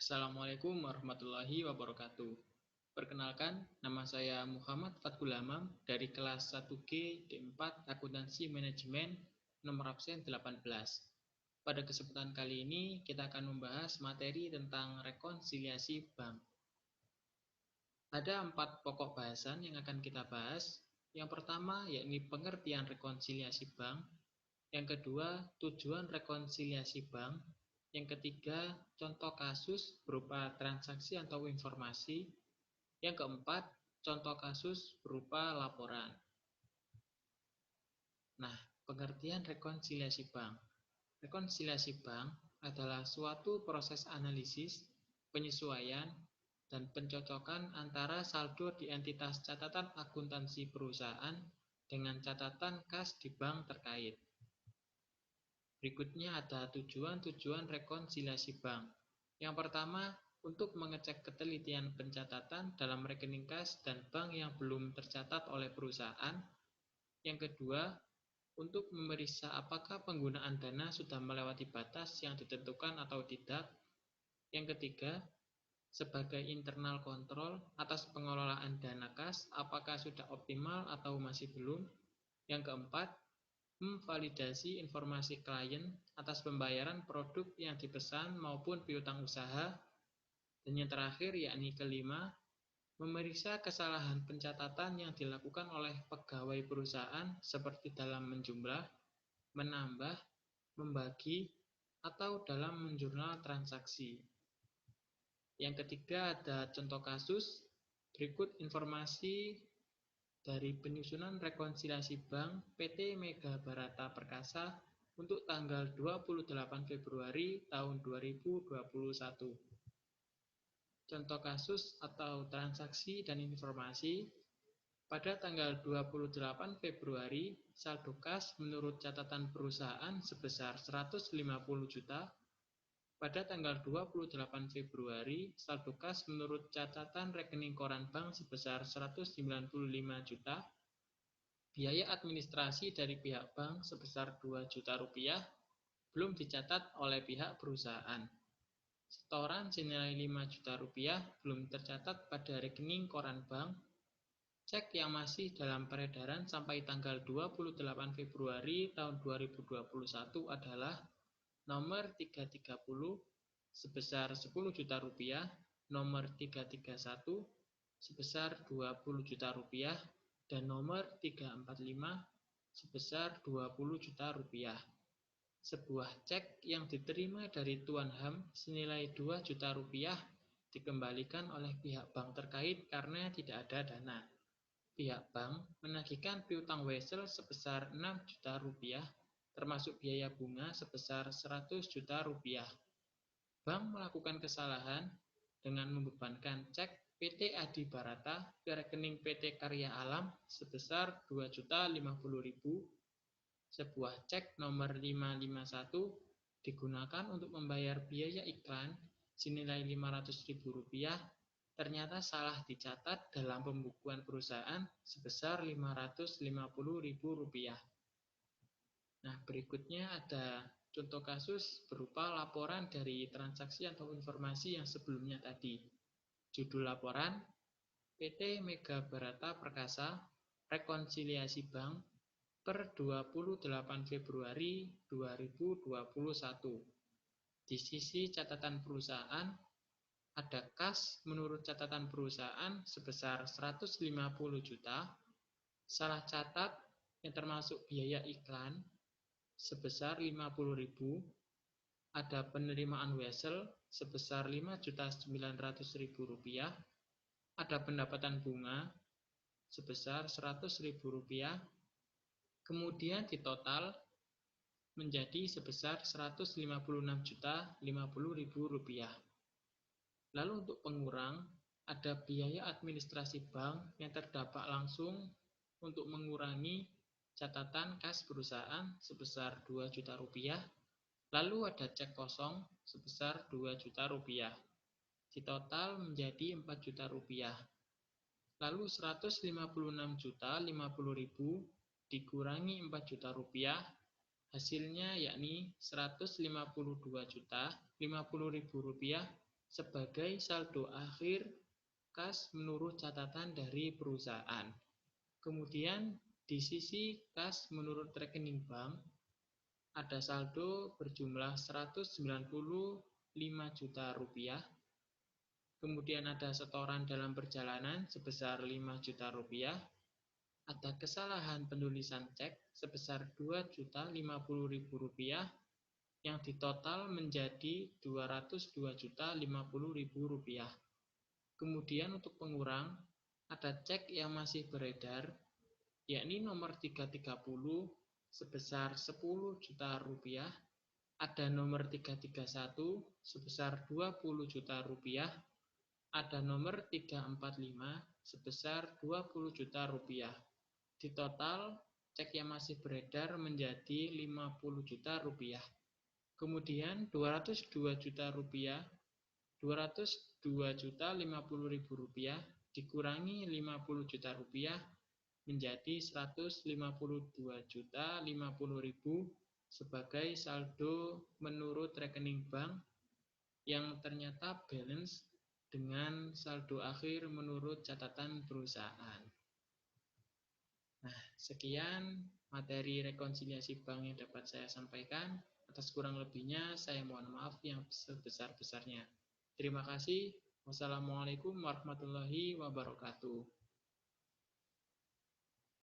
Assalamualaikum warahmatullahi wabarakatuh. Perkenalkan, nama saya Muhammad Fathul Hamam dari kelas 1G D4 Akuntansi Manajemen nomor absen 18. Pada kesempatan kali ini kita akan membahas materi tentang rekonsiliasi bank. Ada 4 pokok bahasan yang akan kita bahas. Yang pertama yakni pengertian rekonsiliasi bank. Yang kedua, tujuan rekonsiliasi bank. Yang ketiga, contoh kasus berupa transaksi atau informasi. Yang keempat, contoh kasus berupa laporan. Nah, pengertian rekonsiliasi bank. Rekonsiliasi bank adalah suatu proses analisis, penyesuaian, dan pencocokan antara saldo di entitas catatan akuntansi perusahaan dengan catatan kas di bank terkait. Berikutnya ada tujuan-tujuan rekonsiliasi bank. Yang pertama, untuk mengecek ketelitian pencatatan dalam rekening kas dan bank yang belum tercatat oleh perusahaan. Yang kedua, untuk memeriksa apakah penggunaan dana sudah melewati batas yang ditentukan atau tidak. Yang ketiga, sebagai internal kontrol atas pengelolaan dana kas, apakah sudah optimal atau masih belum. Yang keempat, memvalidasi informasi klien atas pembayaran produk yang dipesan maupun piutang usaha. Dan yang terakhir yakni kelima, memeriksa kesalahan pencatatan yang dilakukan oleh pegawai perusahaan seperti dalam menjumlah, menambah, membagi, atau dalam menjurnal transaksi. Yang ketiga ada contoh kasus. Berikut informasi dari penyusunan rekonsiliasi bank PT Mega Barata Perkasa untuk tanggal 28 Februari tahun 2021. Contoh kasus atau transaksi dan informasi. Pada tanggal 28 Februari, saldo kas menurut catatan perusahaan sebesar 150 juta. Pada tanggal 28 Februari, saldo kas menurut catatan rekening koran bank sebesar 195 juta. Biaya administrasi dari pihak bank sebesar 2 juta rupiah belum dicatat oleh pihak perusahaan. Setoran senilai 5 juta rupiah belum tercatat pada rekening koran bank. Cek yang masih dalam peredaran sampai tanggal 28 Februari tahun 2021 adalah nomor 330 sebesar 10 juta rupiah, nomor 331 sebesar 20 juta rupiah, dan nomor 345 sebesar 20 juta rupiah. Sebuah cek yang diterima dari Tuan Ham senilai 2 juta rupiah dikembalikan oleh pihak bank terkait karena tidak ada dana. Pihak bank menagihkan piutang wesel sebesar 6 juta rupiah termasuk biaya bunga sebesar 100 juta rupiah. Bank melakukan kesalahan dengan membebankan cek PT Adi Barata ke rekening PT Karya Alam sebesar 2.050.000. Sebuah cek nomor 551 digunakan untuk membayar biaya iklan senilai 500.000 rupiah, ternyata salah dicatat dalam pembukuan perusahaan sebesar 550.000 rupiah. Nah, berikutnya ada contoh kasus berupa laporan dari transaksi atau informasi yang sebelumnya tadi. Judul laporan, PT Mega Barata Perkasa, rekonsiliasi bank per 28 Februari 2021. Di sisi catatan perusahaan, ada kas menurut catatan perusahaan sebesar 150 juta, salah catat yang termasuk biaya iklan sebesar 50.000, ada penerimaan wesel sebesar 5.900.000 rupiah, ada pendapatan bunga sebesar 100.000 rupiah, kemudian ditotal menjadi sebesar 156.050.000 rupiah. Lalu untuk pengurang, ada biaya administrasi bank yang terdampak langsung untuk mengurangi catatan kas perusahaan sebesar 2 juta rupiah. Lalu ada cek kosong sebesar 2 juta rupiah. Ditotal menjadi 4 juta rupiah. Lalu 156.050.000 dikurangi 4 juta rupiah, hasilnya yakni 152.050.000 rupiah sebagai saldo akhir kas menurut catatan dari perusahaan. Kemudian di sisi kas menurut rekening bank ada saldo berjumlah 195 juta rupiah. Kemudian ada setoran dalam perjalanan sebesar 5 juta rupiah. Ada kesalahan penulisan cek sebesar 2.050.000 rupiah yang ditotal menjadi 202.050.000 rupiah. Kemudian untuk pengurang, ada cek yang masih beredar, yakni nomor 330 sebesar 10 juta rupiah, ada nomor 331 sebesar 20 juta rupiah, ada nomor 345 sebesar 20 juta rupiah. Di total, cek yang masih beredar menjadi 50 juta rupiah. Kemudian 202 juta rupiah, 202 juta 50.000 rupiah dikurangi 50 juta rupiah menjadi 152 juta 50.000 sebagai saldo menurut rekening bank yang ternyata balance dengan saldo akhir menurut catatan perusahaan. Nah, sekian materi rekonsiliasi bank yang dapat saya sampaikan. Atas kurang lebihnya, saya mohon maaf yang sebesar-besarnya. Terima kasih. Wassalamualaikum warahmatullahi wabarakatuh.